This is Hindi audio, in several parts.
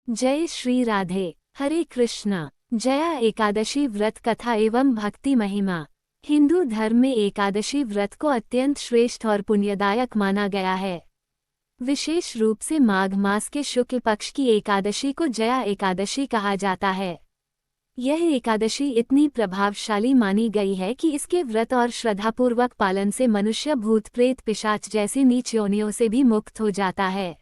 जय श्री राधे। हरे कृष्णा। जया एकादशी व्रत कथा एवं भक्ति महिमा। हिंदू धर्म में एकादशी व्रत को अत्यंत श्रेष्ठ और पुण्यदायक माना गया है। विशेष रूप से माघ मास के शुक्ल पक्ष की एकादशी को जया एकादशी कहा जाता है। यह एकादशी इतनी प्रभावशाली मानी गई है कि इसके व्रत और श्रद्धापूर्वक पालन से मनुष्य भूत प्रेत पिशाच जैसी नीच योनियों से भी मुक्त हो जाता है।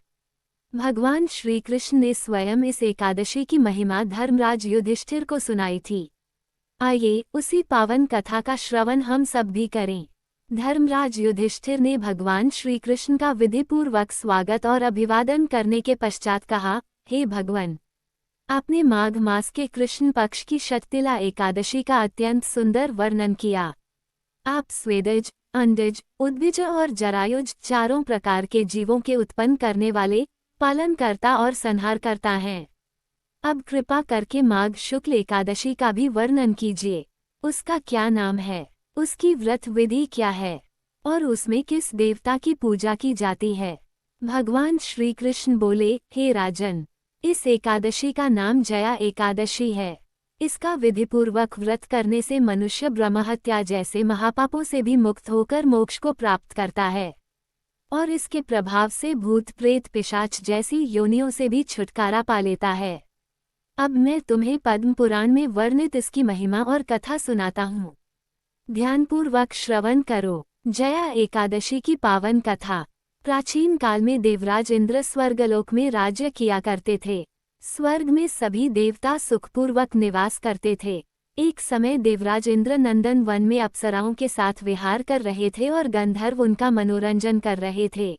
भगवान श्री कृष्ण ने स्वयं इस एकादशी की महिमा धर्मराज युधिष्ठिर को सुनाई थी। आइए उसी पावन कथा का श्रवण हम सब भी करें। धर्मराज युधिष्ठिर ने भगवान श्री कृष्ण का विधिपूर्वक स्वागत और अभिवादन करने के पश्चात कहा, हे भगवान, आपने माघ मास के कृष्ण पक्ष की शततिला एकादशी का अत्यंत सुंदर वर्णन किया। आप स्वेदज, अंडज, उद्भिज और जरायुज चारों प्रकार के जीवों के उत्पन्न करने वाले, पालनकर्ता और संहारकर्ता हैं। अब कृपा करके माघ शुक्ल एकादशी का भी वर्णन कीजिए। उसका क्या नाम है, उसकी व्रत विधि क्या है और उसमें किस देवता की पूजा की जाती है। भगवान श्री कृष्ण बोले, हे राजन, इस एकादशी का नाम जया एकादशी है। इसका विधिपूर्वक व्रत करने से मनुष्य ब्रह्महत्या जैसे महापापों से भी मुक्त होकर मोक्ष को प्राप्त करता है और इसके प्रभाव से भूत प्रेत पिशाच जैसी योनियों से भी छुटकारा पा लेता है। अब मैं तुम्हें पद्म पुराण में वर्णित इसकी महिमा और कथा सुनाता हूँ। ध्यानपूर्वक श्रवण करो। जया एकादशी की पावन कथा। प्राचीन काल में देवराज इंद्र स्वर्गलोक में राज्य किया करते थे। स्वर्ग में सभी देवता सुखपूर्वक निवास करते थे। एक समय देवराज इंद्र नंदन वन में अप्सराओं के साथ विहार कर रहे थे और गंधर्व उनका मनोरंजन कर रहे थे।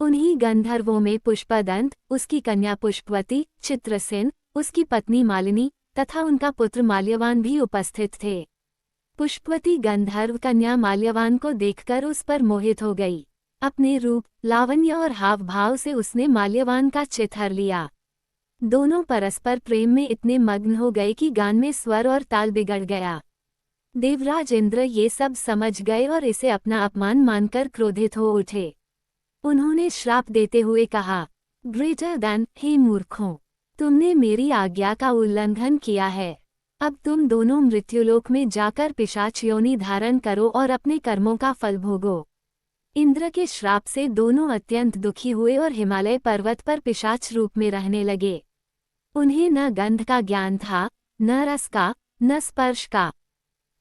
उन्हीं गंधर्वों में पुष्पदंत, उसकी कन्या पुष्पवती, चित्रसेन, उसकी पत्नी मालिनी तथा उनका पुत्र माल्यवान भी उपस्थित थे। पुष्पवती गंधर्व कन्या माल्यवान को देखकर उस पर मोहित हो गई। अपने रूप, लावण्य और हाव भाव से उसने माल्यवान का चित्त हर लिया। दोनों परस्पर प्रेम में इतने मग्न हो गए कि गान में स्वर और ताल बिगड़ गया। देवराज इंद्र ये सब समझ गए और इसे अपना अपमान मानकर क्रोधित हो उठे। उन्होंने श्राप देते हुए कहा, ग्रेटर देन, हे मूर्खों, तुमने मेरी आज्ञा का उल्लंघन किया है। अब तुम दोनों मृत्युलोक में जाकर पिशाच योनि धारण करो और अपने कर्मों का फल भोगो। इंद्र के श्राप से दोनों अत्यंत दुखी हुए और हिमालय पर्वत पर पिशाच रूप में रहने लगे। उन्हें न गंध का ज्ञान था, न रस का, न स्पर्श का।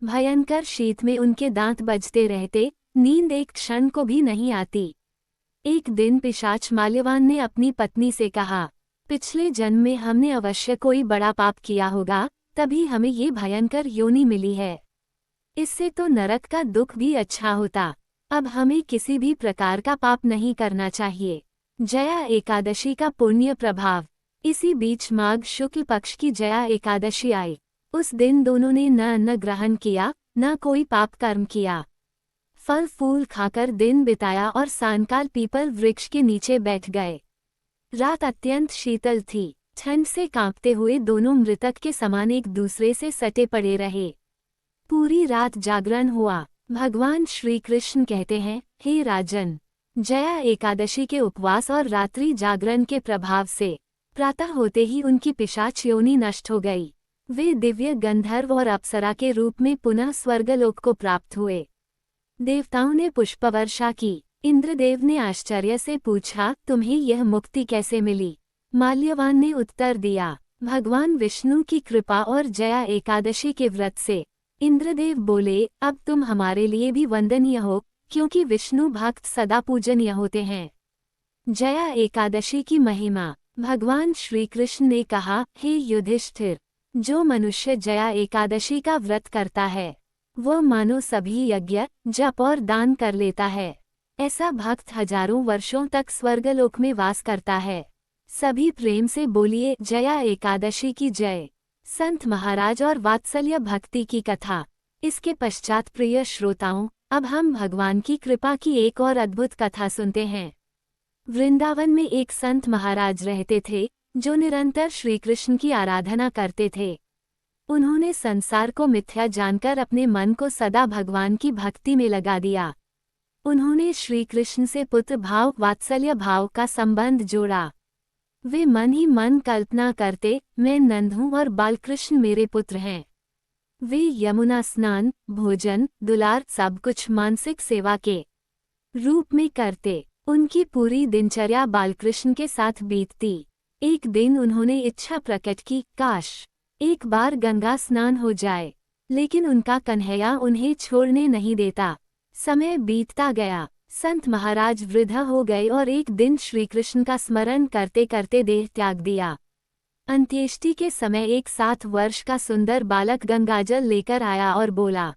भयंकर शीत में उनके दांत बजते रहते, नींद एक क्षण को भी नहीं आती। एक दिन पिशाच माल्यवान ने अपनी पत्नी से कहा, पिछले जन्म में हमने अवश्य कोई बड़ा पाप किया होगा, तभी हमें ये भयंकर योनि मिली है। इससे तो नरक का दुख भी अच्छा होता। अब हमें किसी भी प्रकार का पाप नहीं करना चाहिए। जया एकादशी का पुण्य प्रभाव। इसी बीच माघ शुक्ल पक्ष की जया एकादशी आई। उस दिन दोनों ने न अन्न ग्रहण किया, न कोई पाप कर्म किया। फल फूल खाकर दिन बिताया और सायंकाल पीपल वृक्ष के नीचे बैठ गए। रात अत्यंत शीतल थी। ठंड से कांपते हुए दोनों मृतक के समान एक दूसरे से सटे पड़े रहे। पूरी रात जागरण हुआ। भगवान श्री कृष्ण कहते हैं, हे राजन, जया एकादशी के उपवास और रात्रि जागरण के प्रभाव से प्रातः होते ही उनकी पिशाच योनि नष्ट हो गई। वे दिव्य गंधर्व और अप्सरा के रूप में पुनः स्वर्गलोक को प्राप्त हुए। देवताओं ने पुष्पवर्षा की। इंद्रदेव ने आश्चर्य से पूछा, तुम्हें यह मुक्ति कैसे मिली? माल्यवान ने उत्तर दिया, भगवान विष्णु की कृपा और जया एकादशी के व्रत से। इंद्रदेव बोले, अब तुम हमारे लिए भी वंदनीय हो, क्योंकि विष्णु भक्त सदा पूजनीय होते हैं। जया एकादशी की महिमा। भगवान श्री कृष्ण ने कहा, हे युधिष्ठिर, जो मनुष्य जया एकादशी का व्रत करता है, वह मानो सभी यज्ञ, जप और दान कर लेता है। ऐसा भक्त हजारों वर्षों तक स्वर्गलोक में वास करता है। सभी प्रेम से बोलिए, जया एकादशी की जय। संत महाराज और वात्सल्य भक्ति की कथा। इसके पश्चात प्रिय श्रोताओं, अब हम भगवान की कृपा की एक और अद्भुत कथा सुनते हैं। वृंदावन में एक संत महाराज रहते थे, जो निरंतर श्री कृष्ण की आराधना करते थे। उन्होंने संसार को मिथ्या जानकर अपने मन को सदा भगवान की भक्ति में लगा दिया। उन्होंने श्री कृष्ण से पुत्र भाव, वात्सल्य भाव का संबंध जोड़ा। वे मन ही मन कल्पना करते, मैं नंद हूँ और बालकृष्ण मेरे पुत्र हैं। वे यमुना स्नान, भोजन, दुलार सब कुछ मानसिक सेवा के रूप में करते। उनकी पूरी दिनचर्या बालकृष्ण के साथ बीतती। एक दिन उन्होंने इच्छा प्रकट की, काश एक बार गंगा स्नान हो जाए, लेकिन उनका कन्हैया उन्हें छोड़ने नहीं देता। समय बीतता गया, संत महाराज वृद्ध हो गए और एक दिन श्रीकृष्ण का स्मरण करते करते देह त्याग दिया। अंत्येष्टि के समय एक 7 वर्ष का सुंदर बालक गंगाजल लेकर आया और बोला,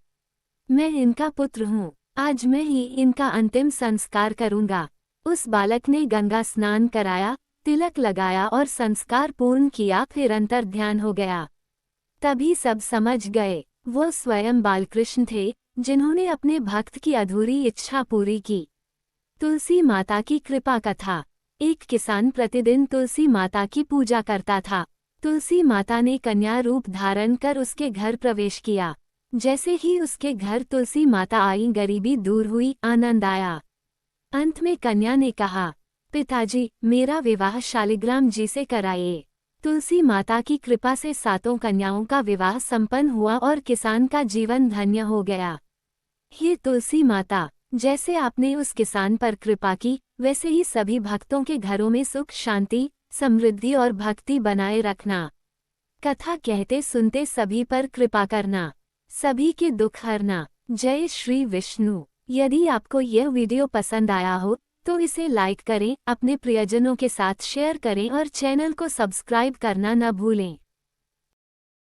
मैं इनका पुत्र हूँ, आज मैं ही इनका अंतिम संस्कार करूँगा। उस बालक ने गंगा स्नान कराया, तिलक लगाया और संस्कार पूर्ण किया, फिर अंतर ध्यान हो गया। तभी सब समझ गए, वो स्वयं बालकृष्ण थे, जिन्होंने अपने भक्त की अधूरी इच्छा पूरी की। तुलसी माता की कृपा कथा। एक किसान प्रतिदिन तुलसी माता की पूजा करता था। तुलसी माता ने कन्या रूप धारण कर उसके घर प्रवेश किया। जैसे ही उसके घर तुलसी माता आई, गरीबी दूर हुई, आनंद आया। अंत में कन्या ने कहा, पिताजी मेरा विवाह शालिग्राम जी से कराइए। तुलसी माता की कृपा से 7 कन्याओं का विवाह संपन्न हुआ और किसान का जीवन धन्य हो गया। हे तुलसी माता, जैसे आपने उस किसान पर कृपा की, वैसे ही सभी भक्तों के घरों में सुख, शांति, समृद्धि और भक्ति बनाए रखना। कथा कहते सुनते सभी पर कृपा करना, सभी के दुख हरना। जय श्री विष्णु। यदि आपको यह वीडियो पसंद आया हो तो इसे लाइक करें, अपने प्रियजनों के साथ शेयर करें और चैनल को सब्सक्राइब करना न भूलें।